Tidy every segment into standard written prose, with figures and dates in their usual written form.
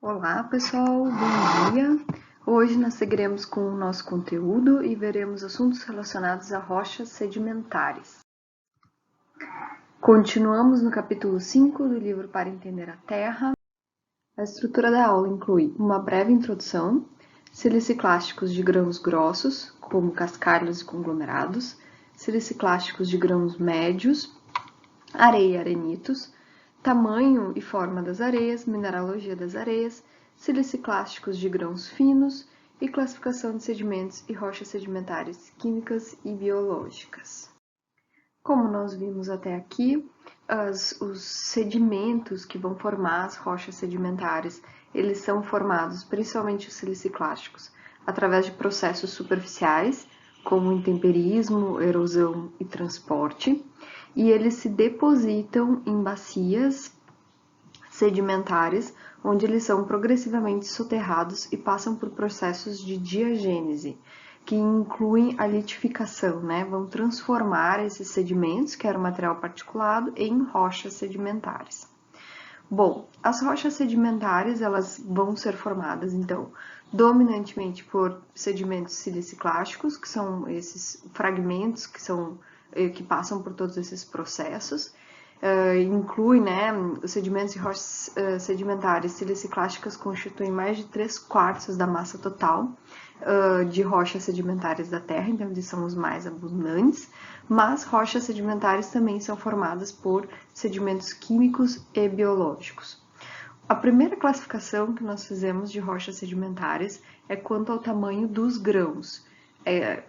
Olá pessoal, bom dia! Hoje nós seguiremos com o nosso conteúdo e veremos assuntos relacionados a rochas sedimentares. Continuamos no capítulo 5 do livro Para Entender a Terra. A estrutura da aula inclui uma breve introdução, siliciclásticos de grãos grossos, como cascalhos e conglomerados, siliciclásticos de grãos médios, areia e arenitos, tamanho e forma das areias, mineralogia das areias, siliciclásticos de grãos finos e classificação de sedimentos e rochas sedimentares químicas e biológicas. Como nós vimos até aqui, os sedimentos que vão formar as rochas sedimentares, eles são formados, principalmente os siliciclásticos, através de processos superficiais, como intemperismo, erosão e transporte, e eles se depositam em bacias sedimentares, onde eles são progressivamente soterrados e passam por processos de diagênese, que incluem a litificação, né? Vão transformar esses sedimentos, que era material particulado, em rochas sedimentares. Bom, as rochas sedimentares, elas vão ser formadas, então, dominantemente por sedimentos siliciclásticos, que são esses fragmentos que passam por todos esses processos. Inclui, né, os sedimentos e rochas sedimentares siliciclásticas constituem mais de 3/4 da massa total de rochas sedimentares da Terra, então eles são os mais abundantes, mas rochas sedimentares também são formadas por sedimentos químicos e biológicos. A primeira classificação que nós fizemos de rochas sedimentares é quanto ao tamanho dos grãos,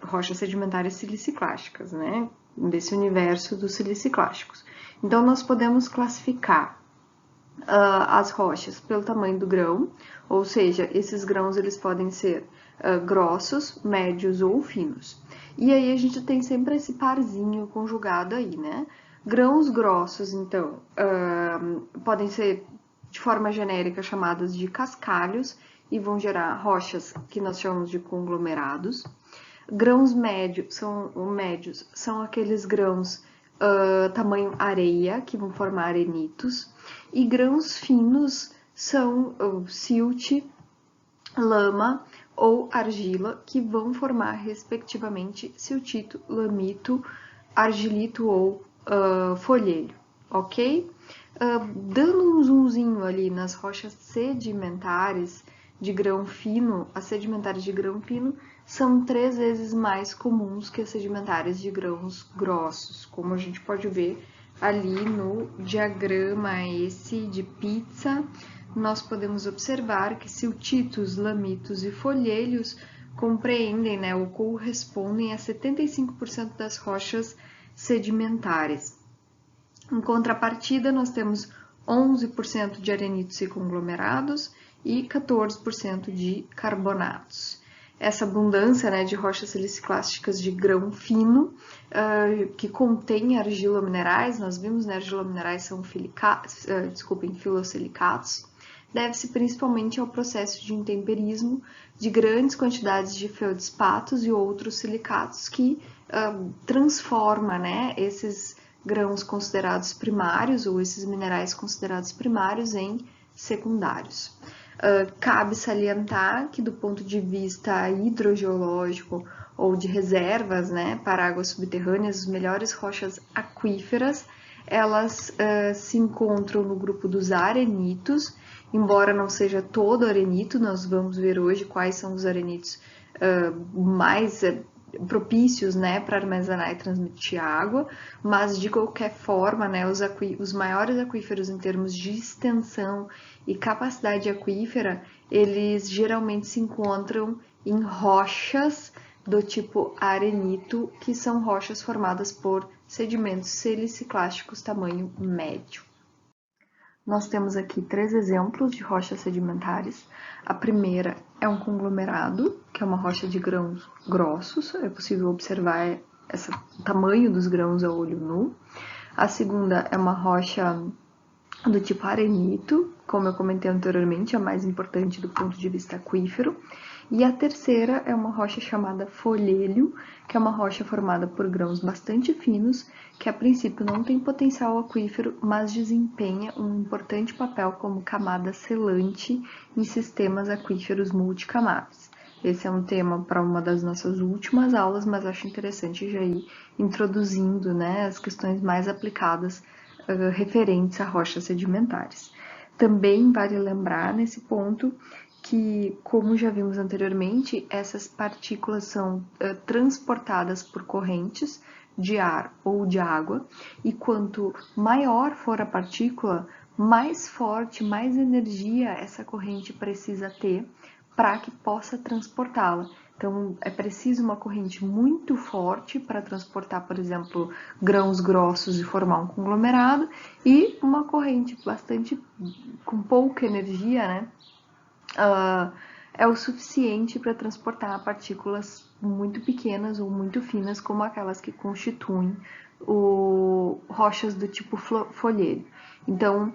rochas sedimentares siliciclásticas, né, desse universo dos siliciclásticos. Então, nós podemos classificar as rochas pelo tamanho do grão, ou seja, esses grãos eles podem ser grossos, médios ou finos. E aí a gente tem sempre esse parzinho conjugado aí, né? Grãos grossos, então, podem ser de forma genérica chamadas de cascalhos e vão gerar rochas que nós chamamos de conglomerados. Grãos médios são aqueles grãos tamanho areia, que vão formar arenitos, e grãos finos são silt, lama ou argila, que vão formar, respectivamente, siltito, lamito, argilito ou folhelho, ok? Dando um zoomzinho ali nas rochas sedimentares de grão fino, as sedimentares de grão fino são 3 vezes mais comuns que as sedimentares de grãos grossos, como a gente pode ver ali no diagrama esse de pizza. Nós podemos observar que siltitos, lamitos e folhelhos compreendem, né, ou correspondem a 75% das rochas sedimentares. Em contrapartida, nós temos 11% de arenitos e conglomerados e 14% de carbonatos. Essa abundância, né, de rochas siliciclásticas de grão fino, que contém argilominerais, nós vimos, né, argilominerais são filosilicatos, deve-se principalmente ao processo de intemperismo de grandes quantidades de feldspatos e outros silicatos que transforma, né, esses grãos considerados primários ou esses minerais considerados primários em secundários. Cabe salientar que, do ponto de vista hidrogeológico ou de reservas, né, para águas subterrâneas, as melhores rochas aquíferas, elas se encontram no grupo dos arenitos, embora não seja todo arenito, nós vamos ver hoje quais são os arenitos mais propícios, né, para armazenar e transmitir água, mas de qualquer forma, né, os maiores aquíferos em termos de extensão e capacidade aquífera, eles geralmente se encontram em rochas do tipo arenito, que são rochas formadas por sedimentos siliciclásticos tamanho médio. Nós temos aqui 3 exemplos de rochas sedimentares. A primeira é um conglomerado, que é uma rocha de grãos grossos, é possível observar o tamanho dos grãos a olho nu. A segunda é uma rocha do tipo arenito, como eu comentei anteriormente, a mais importante do ponto de vista aquífero. E a terceira é uma rocha chamada folhelho, que é uma rocha formada por grãos bastante finos, que a princípio não tem potencial aquífero, mas desempenha um importante papel como camada selante em sistemas aquíferos multicamadas. Esse é um tema para uma das nossas últimas aulas, mas acho interessante já ir introduzindo, né, as questões mais aplicadas referentes a rochas sedimentares. Também vale lembrar nesse ponto que, como já vimos anteriormente, essas partículas são transportadas por correntes de ar ou de água, e quanto maior for a partícula, mais forte, mais energia essa corrente precisa ter para que possa transportá-la. Então, é preciso uma corrente muito forte para transportar, por exemplo, grãos grossos e formar um conglomerado, e uma corrente bastante com pouca energia, né? É o suficiente para transportar partículas muito pequenas ou muito finas, como aquelas que constituem rochas do tipo folhelho. Então,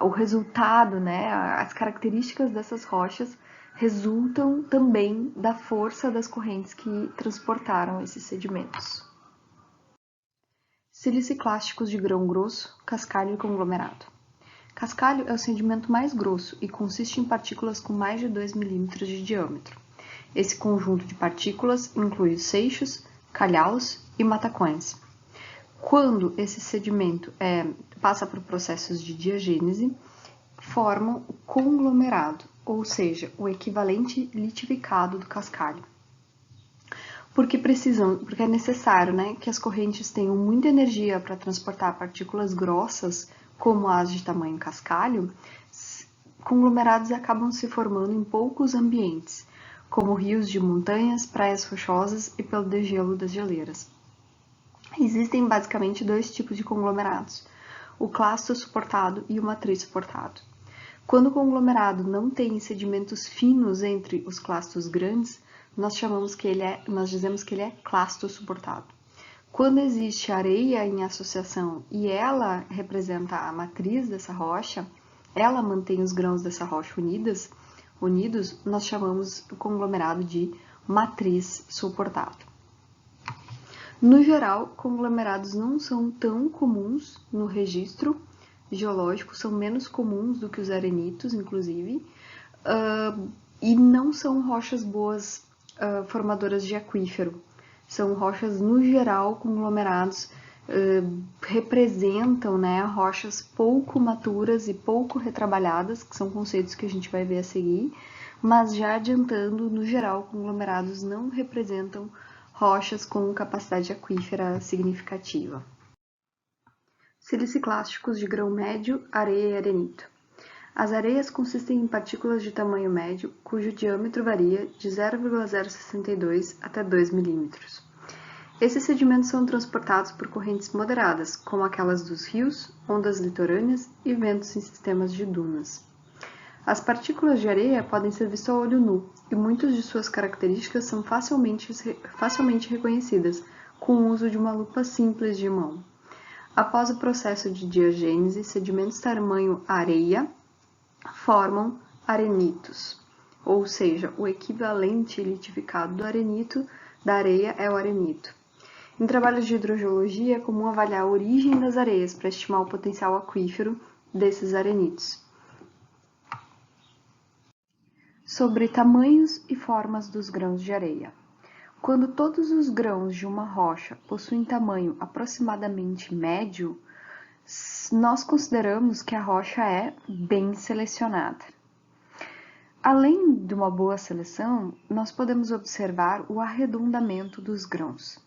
o resultado, né, as características dessas rochas resultam também da força das correntes que transportaram esses sedimentos. Siliciclásticos de grão grosso, cascalho e conglomerado. Cascalho é o sedimento mais grosso e consiste em partículas com mais de 2 milímetros de diâmetro. Esse conjunto de partículas inclui os seixos, calhaus e matacões. Quando esse sedimento passa por processos de diagênese, formam o conglomerado, ou seja, o equivalente litificado do cascalho. Porque é necessário, né, que as correntes tenham muita energia para transportar partículas grossas, como as de tamanho cascalho, conglomerados acabam se formando em poucos ambientes, como rios de montanhas, praias rochosas e pelo degelo das geleiras. Existem basicamente dois tipos de conglomerados, o clasto suportado e o matriz suportado. Quando o conglomerado não tem sedimentos finos entre os clastos grandes, nós dizemos que ele é clasto suportado. Quando existe areia em associação e ela representa a matriz dessa rocha, ela mantém os grãos dessa rocha unidos, nós chamamos o conglomerado de matriz suportado. No geral, conglomerados não são tão comuns no registro geológico, são menos comuns do que os arenitos, inclusive, e não são rochas boas formadoras de aquífero. São rochas, no geral, conglomerados, representam, né, rochas pouco maturas e pouco retrabalhadas, que são conceitos que a gente vai ver a seguir, mas já adiantando, no geral, conglomerados não representam rochas com capacidade aquífera significativa. Siliciclásticos de grão médio, areia e arenito. As areias consistem em partículas de tamanho médio, cujo diâmetro varia de 0,062 até 2 milímetros. Esses sedimentos são transportados por correntes moderadas, como aquelas dos rios, ondas litorâneas e ventos em sistemas de dunas. As partículas de areia podem ser vistas a olho nu, e muitas de suas características são facilmente reconhecidas, com o uso de uma lupa simples de mão. Após o processo de diagênese, sedimentos tamanho areia formam arenitos, ou seja, o equivalente litificado do arenito da areia é o arenito. Em trabalhos de hidrogeologia, é comum avaliar a origem das areias para estimar o potencial aquífero desses arenitos. Sobre tamanhos e formas dos grãos de areia. Quando todos os grãos de uma rocha possuem tamanho aproximadamente médio, nós consideramos que a rocha é bem selecionada. Além de uma boa seleção, nós podemos observar o arredondamento dos grãos.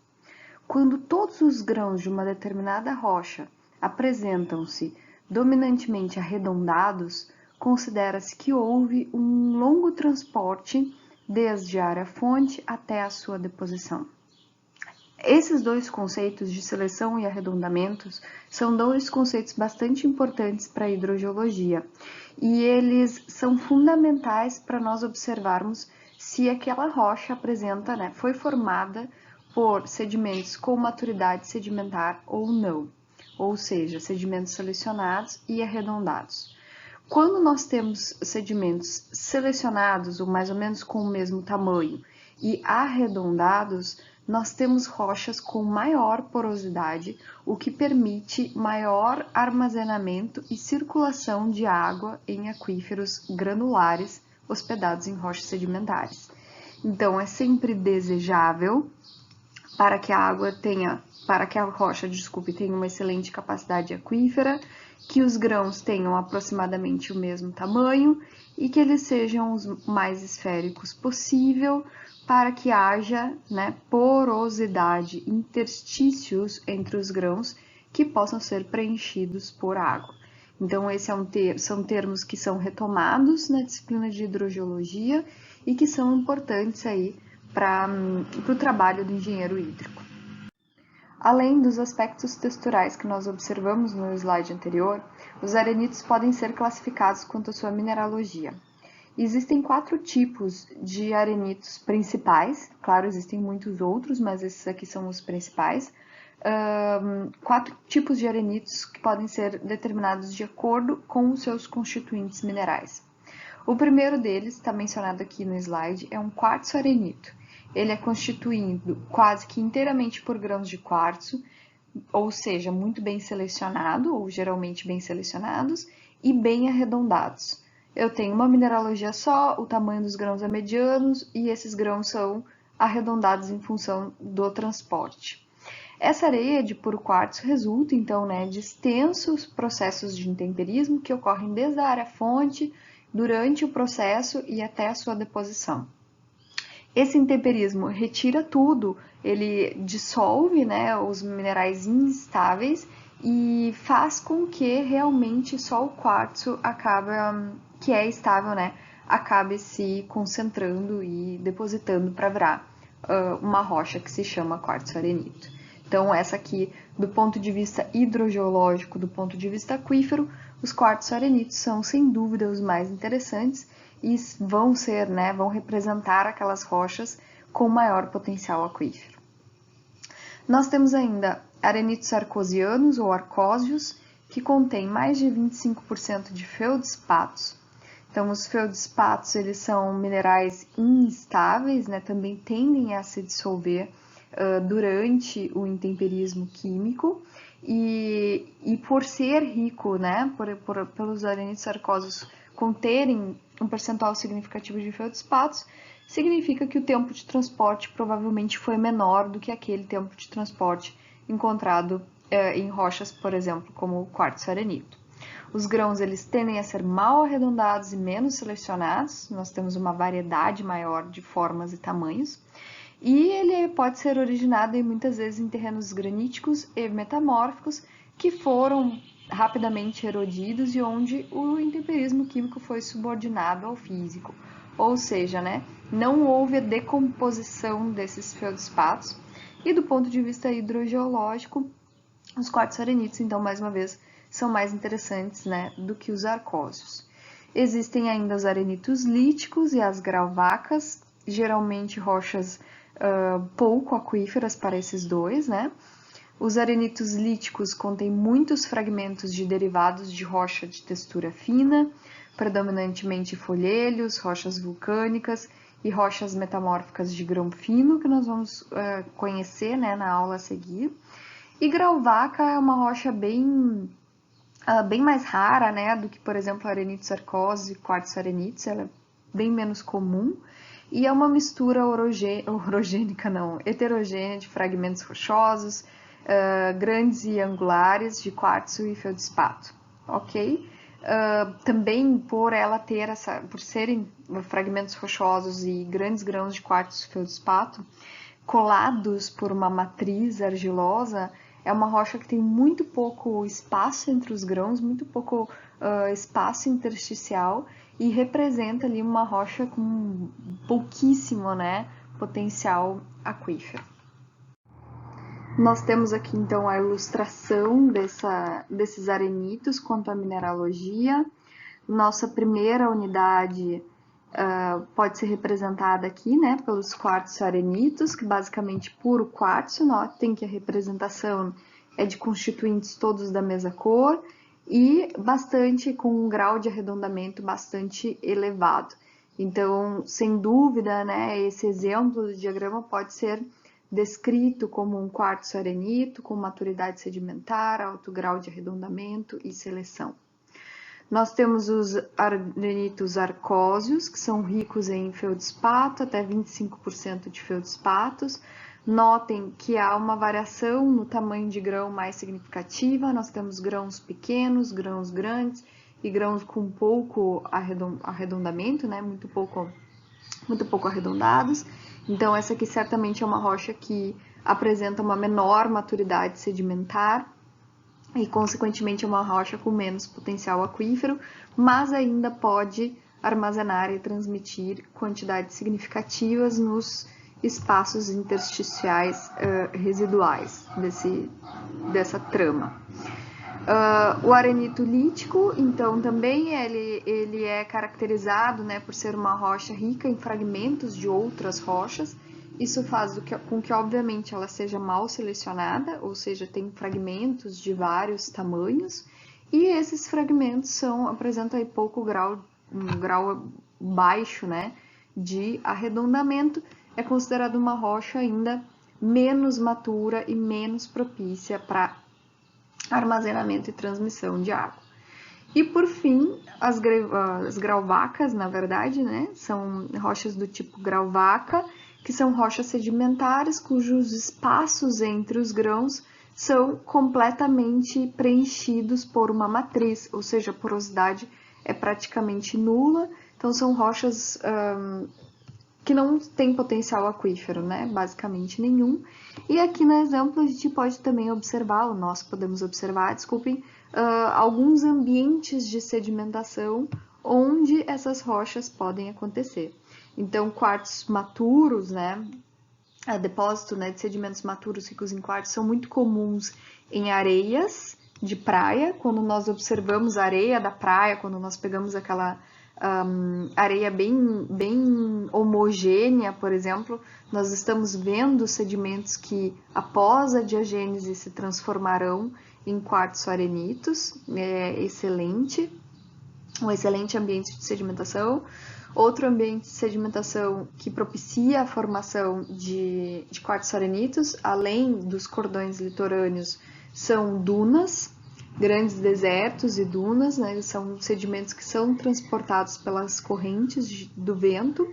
Quando todos os grãos de uma determinada rocha apresentam-se dominantemente arredondados, considera-se que houve um longo transporte desde a área-fonte até a sua deposição. Esses dois conceitos de seleção e arredondamentos são dois conceitos bastante importantes para a hidrogeologia e eles são fundamentais para nós observarmos se aquela rocha foi formada por sedimentos com maturidade sedimentar ou não, ou seja, sedimentos selecionados e arredondados. Quando nós temos sedimentos selecionados, ou mais ou menos com o mesmo tamanho, e arredondados, nós temos rochas com maior porosidade, o que permite maior armazenamento e circulação de água em aquíferos granulares hospedados em rochas sedimentares. Então, é sempre desejável para que a rocha, tenha uma excelente capacidade aquífera, que os grãos tenham aproximadamente o mesmo tamanho e que eles sejam os mais esféricos possível, para que haja, né, porosidade, interstícios entre os grãos que possam ser preenchidos por água. Então, são termos que são retomados na disciplina de hidrogeologia e que são importantes aí para o trabalho do engenheiro hídrico. Além dos aspectos texturais que nós observamos no slide anterior, os arenitos podem ser classificados quanto à sua mineralogia. Existem 4 tipos de arenitos principais, claro, existem muitos outros, mas esses aqui são os principais. 4 tipos de arenitos que podem ser determinados de acordo com os seus constituintes minerais. O primeiro deles, está mencionado aqui no slide, é um quartzo arenito. Ele é constituído quase que inteiramente por grãos de quartzo, ou seja, muito bem selecionado, ou geralmente bem selecionados, e bem arredondados. Eu tenho uma mineralogia só, o tamanho dos grãos é medianos, e esses grãos são arredondados em função do transporte. Essa areia de puro quartzo resulta, então, de extensos processos de intemperismo que ocorrem desde a área-fonte, durante o processo e até a sua deposição. Esse intemperismo retira tudo, ele dissolve, os minerais instáveis e faz com que realmente só o quartzo que é estável, acabe se concentrando e depositando para virar uma rocha que se chama quartzo arenito. Então, essa aqui, do ponto de vista hidrogeológico, do ponto de vista aquífero, os quartzo arenitos são, sem dúvida, os mais interessantes e vão representar aquelas rochas com maior potencial aquífero. Nós temos ainda arenitos arcosianos ou arcósios, que contêm mais de 25% de feldspatos. Então, os feldspatos, eles são minerais instáveis, também tendem a se dissolver durante o intemperismo químico, e por ser rico, pelos arenitos arcósios conterem um percentual significativo de feldspatos, significa que o tempo de transporte provavelmente foi menor do que aquele tempo de transporte encontrado em rochas, por exemplo, como o quartzo arenito. Os grãos, eles tendem a ser mal arredondados e menos selecionados, nós temos uma variedade maior de formas e tamanhos, e ele pode ser originado muitas vezes em terrenos graníticos e metamórficos que foram rapidamente erodidos e onde o intemperismo químico foi subordinado ao físico. Ou seja, não houve a decomposição desses feldspatos. E do ponto de vista hidrogeológico, os quartzo arenitos, então, mais uma vez, são mais interessantes do que os arcósios. Existem ainda os arenitos líticos e as gravacas, geralmente rochas pouco aquíferas para esses dois, Os arenitos líticos contêm muitos fragmentos de derivados de rocha de textura fina, predominantemente folhelhos, rochas vulcânicas e rochas metamórficas de grão fino, que nós vamos conhecer na aula a seguir. E grauvaca é uma rocha bem mais rara do que, por exemplo, arenitos arcósios e quartzo arenitos, ela é bem menos comum. E é uma mistura heterogênea de fragmentos rochosos, grandes e angulares de quartzo e feldspato, ok? Também por serem fragmentos rochosos e grandes grãos de quartzo e feldspato, colados por uma matriz argilosa, é uma rocha que tem muito pouco espaço entre os grãos, muito pouco espaço intersticial, e representa ali uma rocha com pouquíssimo potencial aquífero. Nós temos aqui então a ilustração desses arenitos quanto à mineralogia. Nossa primeira unidade pode ser representada aqui pelos quartzo arenitos, que basicamente puro quartzo. Notem que a representação é de constituintes todos da mesma cor, e bastante com um grau de arredondamento bastante elevado. Então, sem dúvida, né, esse exemplo do diagrama pode ser descrito como um quartzo arenito com maturidade sedimentar, alto grau de arredondamento e seleção. Nós temos os arenitos arcósios, que são ricos em feldspato, até 25% de feldspatos. Notem que há uma variação no tamanho de grão mais significativa. Nós temos grãos pequenos, grãos grandes e grãos com pouco arredondamento, né? Muito pouco arredondados. Então, essa aqui certamente é uma rocha que apresenta uma menor maturidade sedimentar e, consequentemente, é uma rocha com menos potencial aquífero, mas ainda pode armazenar e transmitir quantidades significativas nos espaços intersticiais residuais dessa trama. O arenito lítico, então, também ele é caracterizado, né, por ser uma rocha rica em fragmentos de outras rochas. Isso faz com que, obviamente, ela seja mal selecionada, ou seja, tem fragmentos de vários tamanhos, e esses fragmentos apresentam aí um grau baixo, né, de arredondamento. É considerado uma rocha ainda menos matura e menos propícia para armazenamento e transmissão de água. E por fim, as grauwackas, na verdade, né, são rochas do tipo grauwacka, que são rochas sedimentares cujos espaços entre os grãos são completamente preenchidos por uma matriz, ou seja, a porosidade é praticamente nula. Então, são rochas que não têm potencial aquífero, né? Basicamente nenhum. E aqui no exemplo a gente pode também observar, ou nós podemos observar, desculpem, alguns ambientes de sedimentação onde essas rochas podem acontecer. Então, quartzos maturos, né, depósito, né, de sedimentos maturos ricos em quartzo são muito comuns em areias de praia. Quando nós observamos a areia da praia, quando nós pegamos aquela areia bem homogênea, por exemplo, nós estamos vendo sedimentos que, após a diagênese, se transformarão em quartzo-arenitos. É excelente, um excelente ambiente de sedimentação. Outro ambiente de sedimentação que propicia a formação de quartzo-arenitos, além dos cordões litorâneos, são dunas, grandes desertos e dunas, né? São sedimentos que são transportados pelas correntes de vento,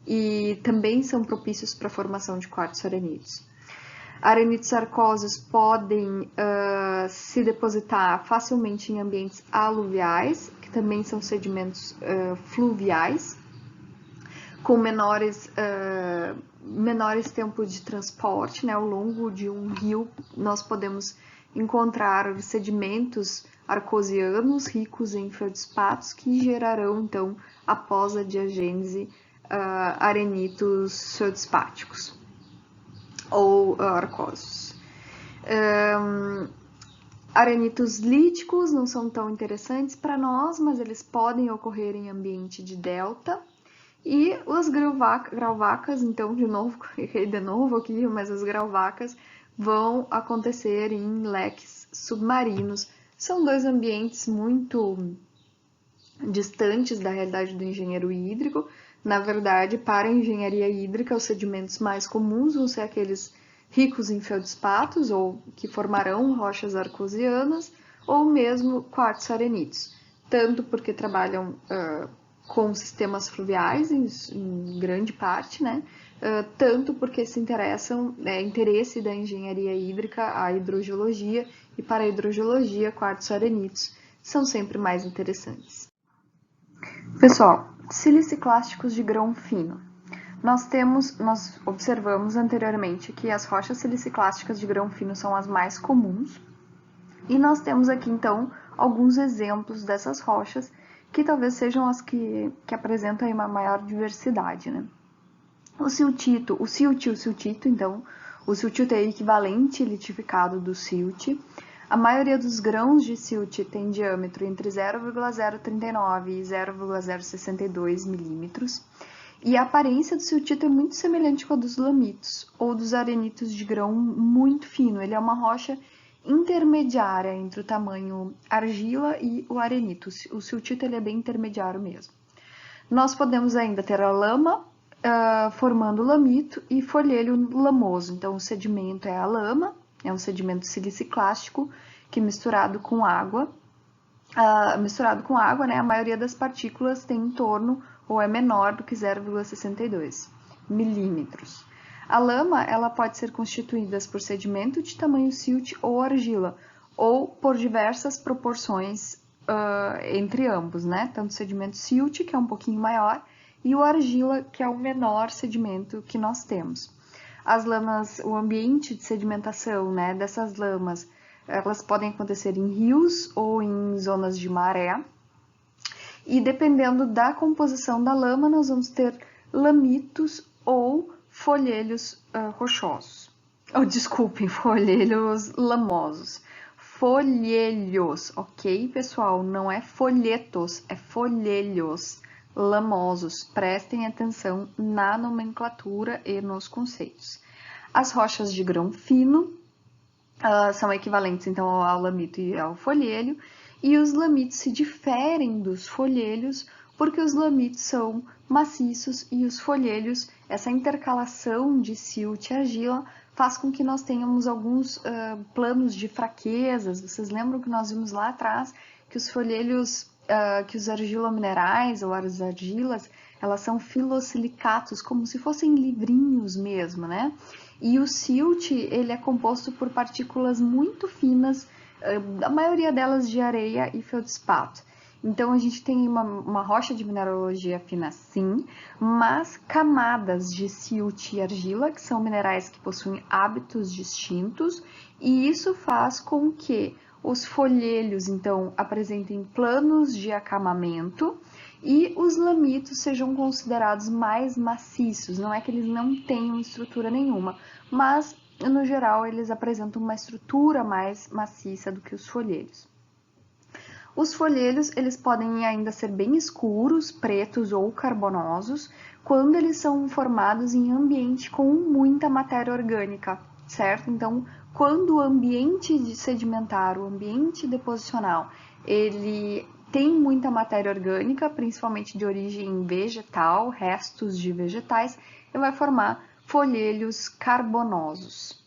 e também são propícios para a formação de quartzo-arenitos. Arenitos arcósios podem se depositar facilmente em ambientes aluviais, que também são sedimentos fluviais, com menores tempos de transporte, né? Ao longo de um rio, nós podemos encontrar sedimentos arcosianos ricos em feldspatos que gerarão, então, após a diagênese, arenitos feldspáticos ou arcósios. Arenitos líticos não são tão interessantes para nós, mas eles podem ocorrer em ambiente de delta. E os grauwackas, então, de novo aqui, mas as grauwackas vão acontecer em leques submarinos. São dois ambientes muito distantes da realidade do engenheiro hídrico. Na verdade, para a engenharia hídrica, os sedimentos mais comuns vão ser aqueles ricos em feldspatos, ou que formarão rochas arcosianas, ou mesmo quartzo-arenitos, tanto porque trabalham com sistemas fluviais, em grande parte, né? Tanto porque se interessam, interesse da engenharia hídrica, a hidrogeologia, e para a hidrogeologia, quartzo-arenitos são sempre mais interessantes. Pessoal, siliciclásticos de grão fino. Nós observamos anteriormente que as rochas siliciclásticas de grão fino são as mais comuns, e nós temos aqui, então, alguns exemplos dessas rochas, que talvez sejam as que apresentam uma maior diversidade, né? O siltito, então, o siltito é equivalente litificado do silt. A maioria dos grãos de silt tem diâmetro entre 0,039 e 0,062 milímetros. E a aparência do siltito é muito semelhante com a dos lamitos, ou dos arenitos de grão muito fino. Ele é uma rocha intermediária entre o tamanho argila e o arenito. O siltito ele é bem intermediário mesmo. Nós podemos ainda ter a lama, formando lamito, e folhelho lamoso. Então, o sedimento é a lama, é um sedimento siliciclástico que misturado com água, né, a maioria das partículas tem em torno ou é menor do que 0,62 milímetros. A lama ela pode ser constituída por sedimento de tamanho silt ou argila, ou por diversas proporções entre ambos, né? Tanto o sedimento silt, que é um pouquinho maior, e o argila, que é o menor sedimento que nós temos. As lamas, o ambiente de sedimentação, né, dessas lamas, elas podem acontecer em rios ou em zonas de maré. E dependendo da composição da lama, nós vamos ter lamitos ou folhelhos rochosos. Desculpem, folhelhos lamosos. Folhelhos, ok, pessoal? Não é folhetos, é folhelhos lamosos. Prestem atenção na nomenclatura e nos conceitos. As rochas de grão fino são equivalentes, então, ao lamito e ao folhelho, e os lamitos se diferem dos folhelhos porque os lamitos são maciços e os folhelhos, essa intercalação de silt e argila, faz com que nós tenhamos alguns planos de fraquezas. Vocês lembram que nós vimos lá atrás que os folhelhos, que os argilominerais ou as argilas, elas são filosilicatos, como se fossem livrinhos mesmo, né? E o silt, ele é composto por partículas muito finas, a maioria delas de areia e feldspato. Então, a gente tem uma rocha de mineralogia fina sim, mas camadas de silt e argila, que são minerais que possuem hábitos distintos, e isso faz com que os folhelhos, então, apresentem planos de acamamento e os lamitos sejam considerados mais maciços. Não é que eles não tenham estrutura nenhuma, mas, no geral, eles apresentam uma estrutura mais maciça do que os folhelhos. Os folhelhos, eles podem ainda ser bem escuros, pretos ou carbonosos, quando eles são formados em ambiente com muita matéria orgânica, certo? Então, quando o ambiente sedimentar, o ambiente deposicional, ele tem muita matéria orgânica, principalmente de origem vegetal, restos de vegetais, ele vai formar folhelhos carbonosos.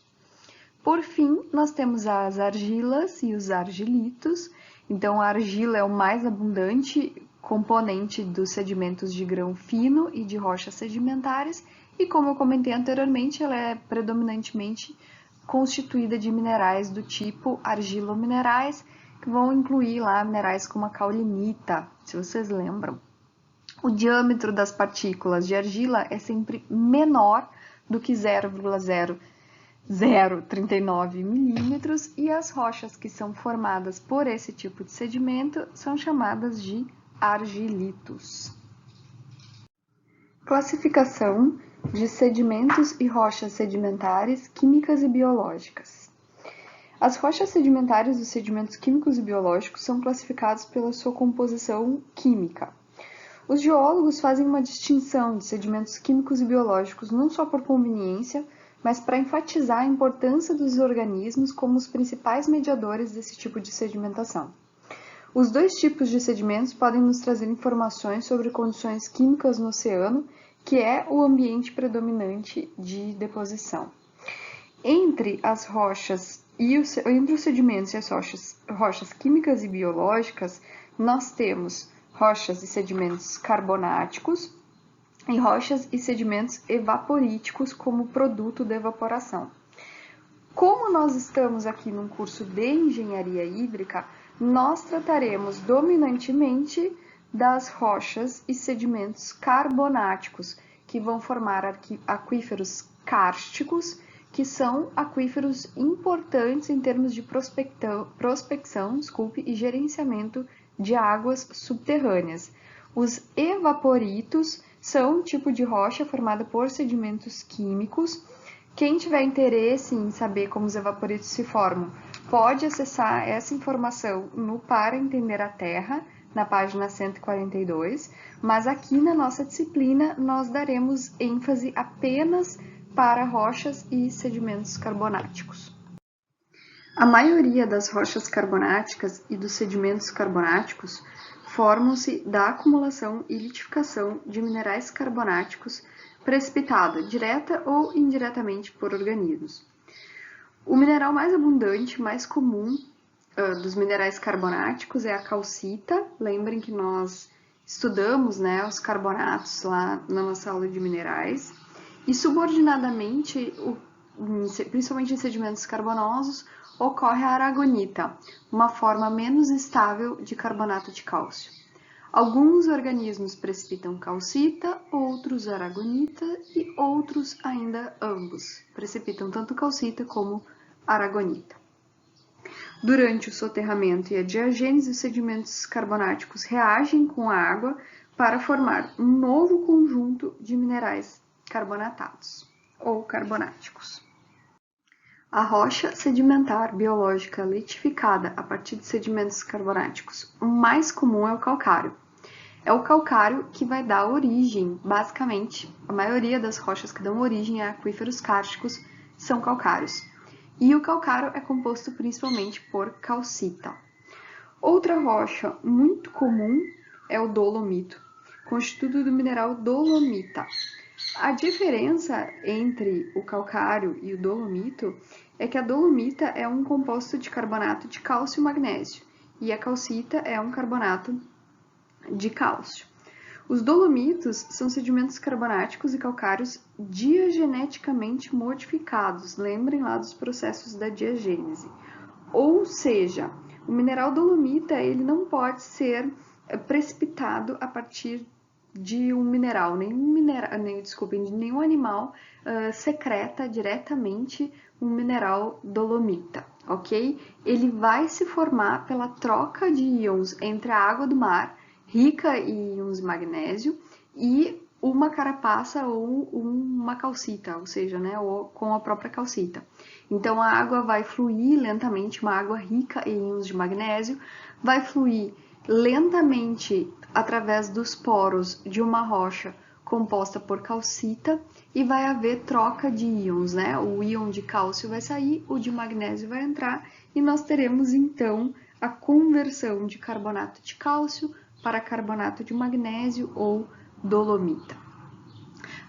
Por fim, nós temos as argilas e os argilitos. Então, a argila é o mais abundante componente dos sedimentos de grão fino e de rochas sedimentares, e como eu comentei anteriormente, ela é predominantemente constituída de minerais do tipo argilominerais, que vão incluir lá minerais como a caulinita, se vocês lembram. O diâmetro das partículas de argila é sempre menor do que 0,039 milímetros, e as rochas que são formadas por esse tipo de sedimento são chamadas de argilitos. Classificação de sedimentos e rochas sedimentares químicas e biológicas. As rochas sedimentares e os sedimentos químicos e biológicos são classificados pela sua composição química. Os geólogos fazem uma distinção de sedimentos químicos e biológicos não só por conveniência, mas para enfatizar a importância dos organismos como os principais mediadores desse tipo de sedimentação. Os dois tipos de sedimentos podem nos trazer informações sobre condições químicas no oceano, que é o ambiente predominante de deposição. Entre as rochas entre os sedimentos e as rochas químicas e biológicas, nós temos rochas e sedimentos carbonáticos e rochas e sedimentos evaporíticos como produto da evaporação. Como nós estamos aqui num curso de engenharia hídrica, nós trataremos dominantemente das rochas e sedimentos carbonáticos, que vão formar aquíferos kársticos, que são aquíferos importantes em termos de prospecção e gerenciamento de águas subterrâneas. Os evaporitos são um tipo de rocha formada por sedimentos químicos. Quem tiver interesse em saber como os evaporitos se formam, pode acessar essa informação no Para Entender a Terra, na página 142, mas aqui na nossa disciplina nós daremos ênfase apenas para rochas e sedimentos carbonáticos. A maioria das rochas carbonáticas e dos sedimentos carbonáticos formam-se da acumulação e litificação de minerais carbonáticos precipitada, direta ou indiretamente por organismos. O mineral mais abundante, mais comum dos minerais carbonáticos é a calcita. Lembrem que nós estudamos, né, os carbonatos lá na nossa aula de minerais. E subordinadamente, principalmente em sedimentos carbonosos, ocorre a aragonita, uma forma menos estável de carbonato de cálcio. Alguns organismos precipitam calcita, outros aragonita e outros ainda ambos precipitam tanto calcita como aragonita. Durante o soterramento e a diagênese, os sedimentos carbonáticos reagem com a água para formar um novo conjunto de minerais carbonatados ou carbonáticos. A rocha sedimentar biológica litificada a partir de sedimentos carbonáticos, o mais comum é o calcário. É o calcário que vai dar origem, basicamente, a maioria das rochas que dão origem a aquíferos kársticos são calcários. E o calcário é composto principalmente por calcita. Outra rocha muito comum é o dolomito, constituído do mineral dolomita. A diferença entre o calcário e o dolomito é que a dolomita é um composto de carbonato de cálcio e magnésio, e a calcita é um carbonato de cálcio. Os dolomitos são sedimentos carbonáticos e calcários diageneticamente modificados. Lembrem lá dos processos da diagênese. Ou seja, o mineral dolomita ele não pode ser precipitado a partir de um mineral. Nenhum animal secreta diretamente um mineral dolomita, ok? Ele vai se formar pela troca de íons entre a água do mar, rica em íons de magnésio, e uma carapaça ou uma calcita, ou seja, né, com a própria calcita. Então a água vai fluir lentamente, uma água rica em íons de magnésio, vai fluir lentamente através dos poros de uma rocha composta por calcita e vai haver troca de íons, né? O íon de cálcio vai sair, o de magnésio vai entrar e nós teremos então a conversão de carbonato de cálcio para carbonato de magnésio ou dolomita.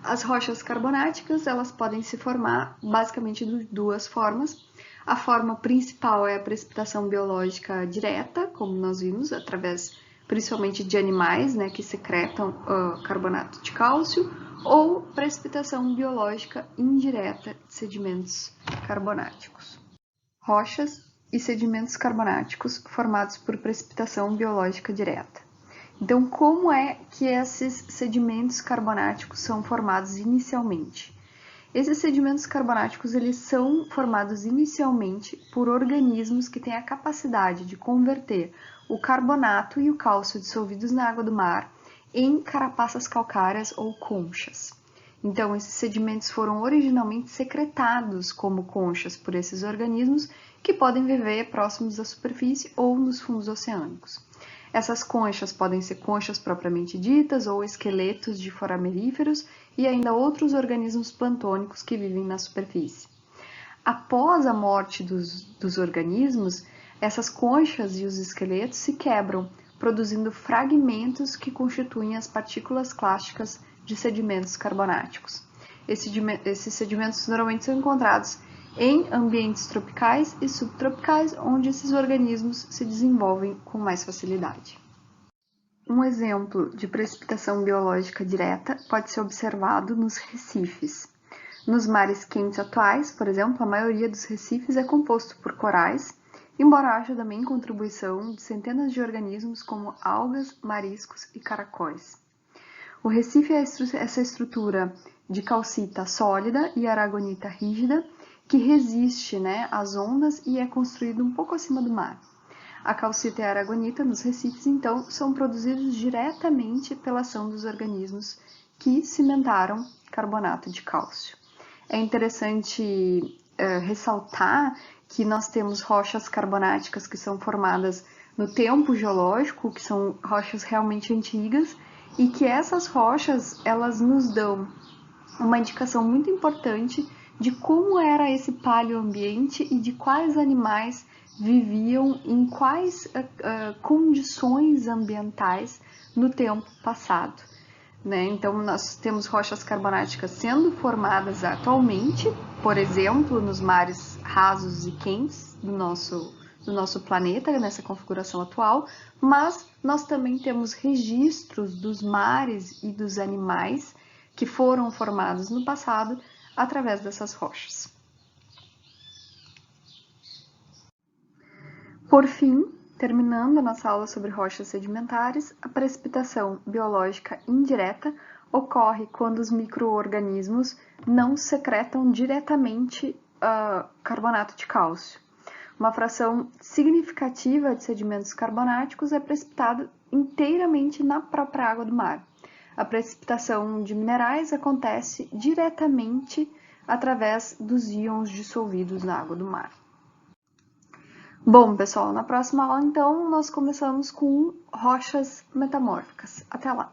As rochas carbonáticas, elas podem se formar basicamente de duas formas. A forma principal é a precipitação biológica direta, como nós vimos, através principalmente de animais, né, que secretam carbonato de cálcio, ou precipitação biológica indireta de sedimentos carbonáticos. Rochas e sedimentos carbonáticos formados por precipitação biológica direta. Então, como é que esses sedimentos carbonáticos são formados inicialmente? Esses sedimentos carbonáticos eles são formados inicialmente por organismos que têm a capacidade de converter o carbonato e o cálcio dissolvidos na água do mar em carapaças calcárias ou conchas. Então, esses sedimentos foram originalmente secretados como conchas por esses organismos que podem viver próximos da superfície ou nos fundos oceânicos. Essas conchas podem ser conchas propriamente ditas ou esqueletos de forameríferos e ainda outros organismos plantônicos que vivem na superfície. Após a morte dos organismos, essas conchas e os esqueletos se quebram, produzindo fragmentos que constituem as partículas clásticas de sedimentos carbonáticos. Esses sedimentos normalmente são encontrados em ambientes tropicais e subtropicais, onde esses organismos se desenvolvem com mais facilidade. Um exemplo de precipitação biológica direta pode ser observado nos recifes. Nos mares quentes atuais, por exemplo, a maioria dos recifes é composto por corais, embora haja também contribuição de centenas de organismos como algas, mariscos e caracóis. O recife é essa estrutura de calcita sólida e aragonita rígida, que resiste, né, às ondas e é construído um pouco acima do mar. A calcita e a aragonita nos recifes, então, são produzidos diretamente pela ação dos organismos que cimentaram carbonato de cálcio. É interessante ressaltar que nós temos rochas carbonáticas que são formadas no tempo geológico, que são rochas realmente antigas, e que essas rochas, elas nos dão uma indicação muito importante de como era esse paleoambiente e de quais animais viviam em quais condições ambientais no tempo passado. Né? Então, nós temos rochas carbonáticas sendo formadas atualmente, por exemplo, nos mares rasos e quentes do nosso planeta, nessa configuração atual, mas nós também temos registros dos mares e dos animais que foram formados no passado através dessas rochas. Por fim, terminando a nossa aula sobre rochas sedimentares, a precipitação biológica indireta ocorre quando os micro-organismos não secretam diretamente carbonato de cálcio. Uma fração significativa de sedimentos carbonáticos é precipitada inteiramente na própria água do mar. A precipitação de minerais acontece diretamente através dos íons dissolvidos na água do mar. Bom, pessoal, na próxima aula, então, nós começamos com rochas metamórficas. Até lá!